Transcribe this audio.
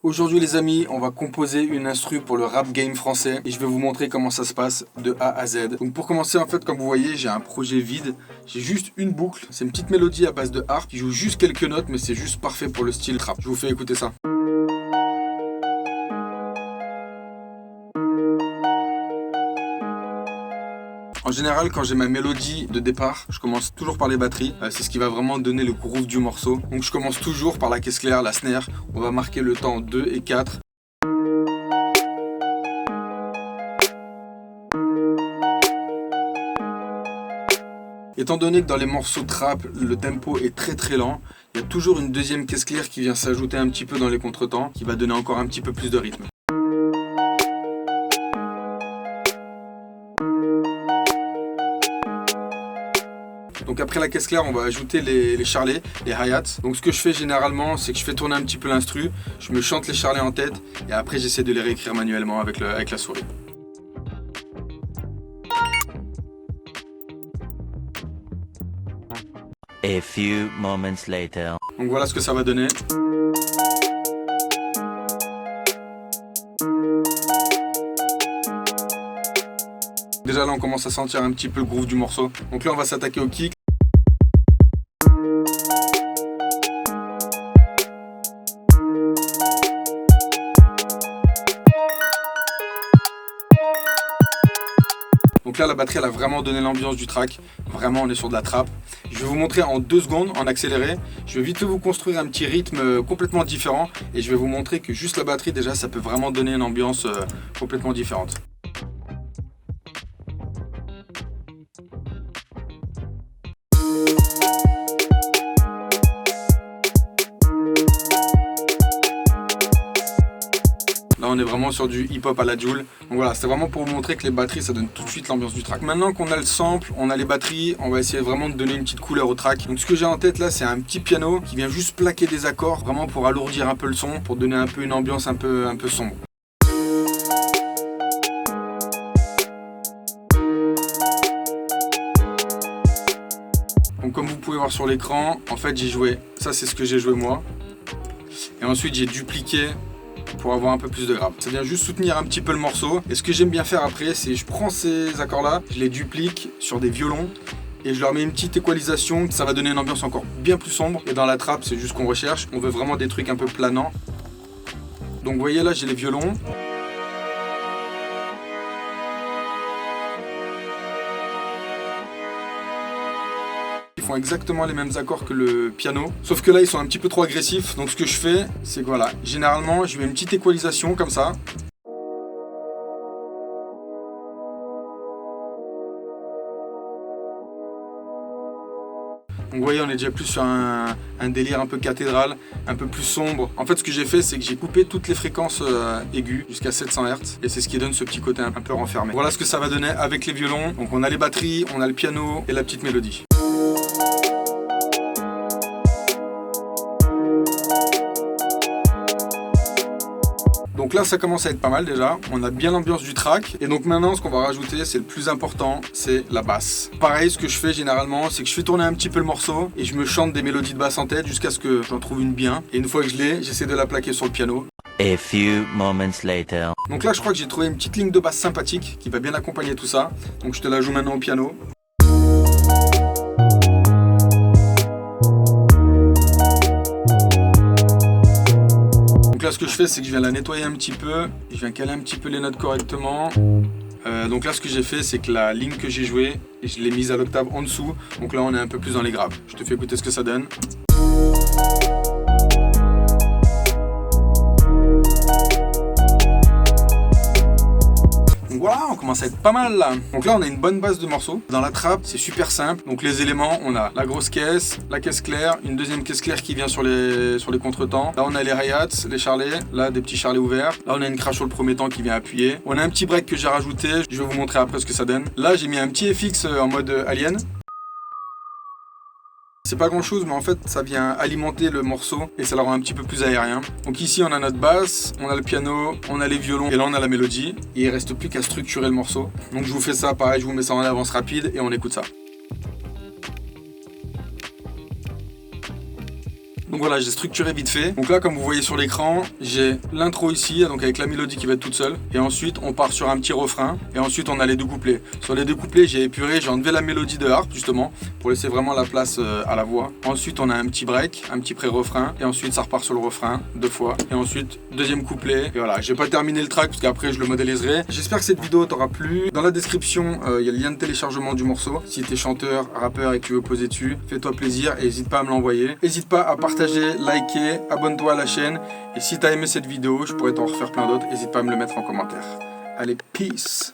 Aujourd'hui les amis, on va composer une instru pour le rap game français et je vais vous montrer comment ça se passe de A à Z. Donc pour commencer, en fait, comme vous voyez, j'ai un projet vide. J'ai juste une boucle, c'est une petite mélodie à base de harpe qui joue juste quelques notes, mais c'est juste parfait pour le style trap. Je vous fais écouter ça. En général, quand j'ai ma mélodie de départ, je commence toujours par les batteries. C'est ce qui va vraiment donner le groove du morceau. Donc je commence toujours par la caisse claire, la snare. On va marquer le temps 2 et 4. Étant donné que dans les morceaux trap, le tempo est très lent, il y a toujours une deuxième caisse claire qui vient s'ajouter un petit peu dans les contretemps, qui va donner encore un petit peu plus de rythme. Donc après la caisse claire, on va ajouter les charlets, les hi-hats. Donc ce que je fais généralement, c'est que je fais tourner un petit peu l'instru, je me chante les charlets en tête et après j'essaie de les réécrire manuellement avec la souris. A few moments later. Donc voilà ce que ça va donner. Déjà là on commence à sentir un petit peu le groove du morceau. Donc là on va s'attaquer au kick. Donc là la batterie elle a vraiment donné l'ambiance du track. Vraiment on est sur de la trappe. Je vais vous montrer en 2 secondes en accéléré. Je vais vite fait vous construire un petit rythme complètement différent. Et je vais vous montrer que juste la batterie déjà ça peut vraiment donner une ambiance complètement différente. Là on est vraiment sur du hip-hop à la Jul. Donc voilà, c'est vraiment pour vous montrer que les batteries ça donne tout de suite l'ambiance du track. Maintenant qu'on a le sample, on a les batteries, on va essayer vraiment de donner une petite couleur au track. Donc ce que j'ai en tête là, c'est un petit piano qui vient juste plaquer des accords, vraiment pour alourdir un peu le son, pour donner un peu une ambiance un peu sombre. Donc comme vous pouvez voir sur l'écran, en fait j'ai joué, ça c'est ce que j'ai joué moi. Et ensuite j'ai dupliqué pour avoir un peu plus de grave. Ça vient juste soutenir un petit peu le morceau. Et ce que j'aime bien faire après, c'est je prends ces accords là, je les duplique sur des violons et je leur mets une petite équalisation. Ça va donner une ambiance encore bien plus sombre. Et dans la trappe, c'est juste qu'on recherche. On veut vraiment des trucs un peu planants. Donc vous voyez là, j'ai les violons. Font exactement les mêmes accords que le piano, sauf que là ils sont un petit peu trop agressifs. Donc ce que je fais, c'est que voilà, généralement je mets une petite équalisation comme ça. Donc vous voyez, on est déjà plus sur un délire un peu cathédrale, un peu plus sombre. En fait ce que j'ai fait, c'est que j'ai coupé toutes les fréquences aiguës jusqu'à 700 Hz et c'est ce qui donne ce petit côté un peu renfermé. Voilà ce que ça va donner avec les violons. Donc on a les batteries, on a le piano et la petite mélodie. Donc là ça commence à être pas mal déjà, on a bien l'ambiance du track et donc maintenant ce qu'on va rajouter, c'est le plus important, c'est la basse. Pareil, ce que je fais généralement, c'est que je fais tourner un petit peu le morceau et je me chante des mélodies de basse en tête jusqu'à ce que j'en trouve une bien. Et une fois que je l'ai, j'essaie de la plaquer sur le piano. A few moments later. Donc là je crois que j'ai trouvé une petite ligne de basse sympathique qui va bien accompagner tout ça. Donc je te la joue maintenant au piano. Donc là ce que je fais, c'est que je viens la nettoyer un petit peu, je viens caler un petit peu les notes correctement. Donc là ce que j'ai fait, c'est que la ligne que j'ai jouée, je l'ai mise à l'octave en dessous. Donc là on est un peu plus dans les graves. Je te fais écouter ce que ça donne. Voilà, on commence à être pas mal là. Donc là on a une bonne base de morceaux. Dans la trappe c'est super simple. Donc les éléments, on a la grosse caisse, la caisse claire, une deuxième caisse claire qui vient sur les contretemps. Là on a les hi-hats, les charlets, là des petits charlets ouverts. Là on a une crash sur le premier temps qui vient appuyer. On a un petit break que j'ai rajouté, je vais vous montrer après ce que ça donne. Là j'ai mis un petit FX en mode alien. C'est pas grand chose, mais en fait ça vient alimenter le morceau et ça le rend un petit peu plus aérien. Donc ici on a notre basse, on a le piano, on a les violons et là on a la mélodie. Et il reste plus qu'à structurer le morceau. Donc je vous fais ça pareil, je vous mets ça en avance rapide et on écoute ça. Donc voilà, j'ai structuré vite fait. Donc là, comme vous voyez sur l'écran, j'ai l'intro ici, donc avec la mélodie qui va être toute seule. Et ensuite, on part sur un petit refrain. Et ensuite, on a les deux couplets. Sur les deux couplets, j'ai épuré, j'ai enlevé la mélodie de harpe, justement, pour laisser vraiment la place à la voix. Ensuite, on a un petit break, un petit pré-refrain. Et ensuite, ça repart sur le refrain, 2 fois. Et ensuite, deuxième couplet. Et voilà, j'ai pas terminé le track, parce qu'après, je le modéliserai. J'espère que cette vidéo t'aura plu. Dans la description, il y a le lien de téléchargement du morceau. Si t'es chanteur, rappeur et que tu veux poser dessus, fais-toi plaisir et n'hésite pas à me l'envoyer. N'hésite pas à partager, liker, abonne-toi à la chaîne. Et si t'as aimé cette vidéo, je pourrais t'en refaire plein d'autres. N'hésite pas à me le mettre en commentaire. Allez, peace!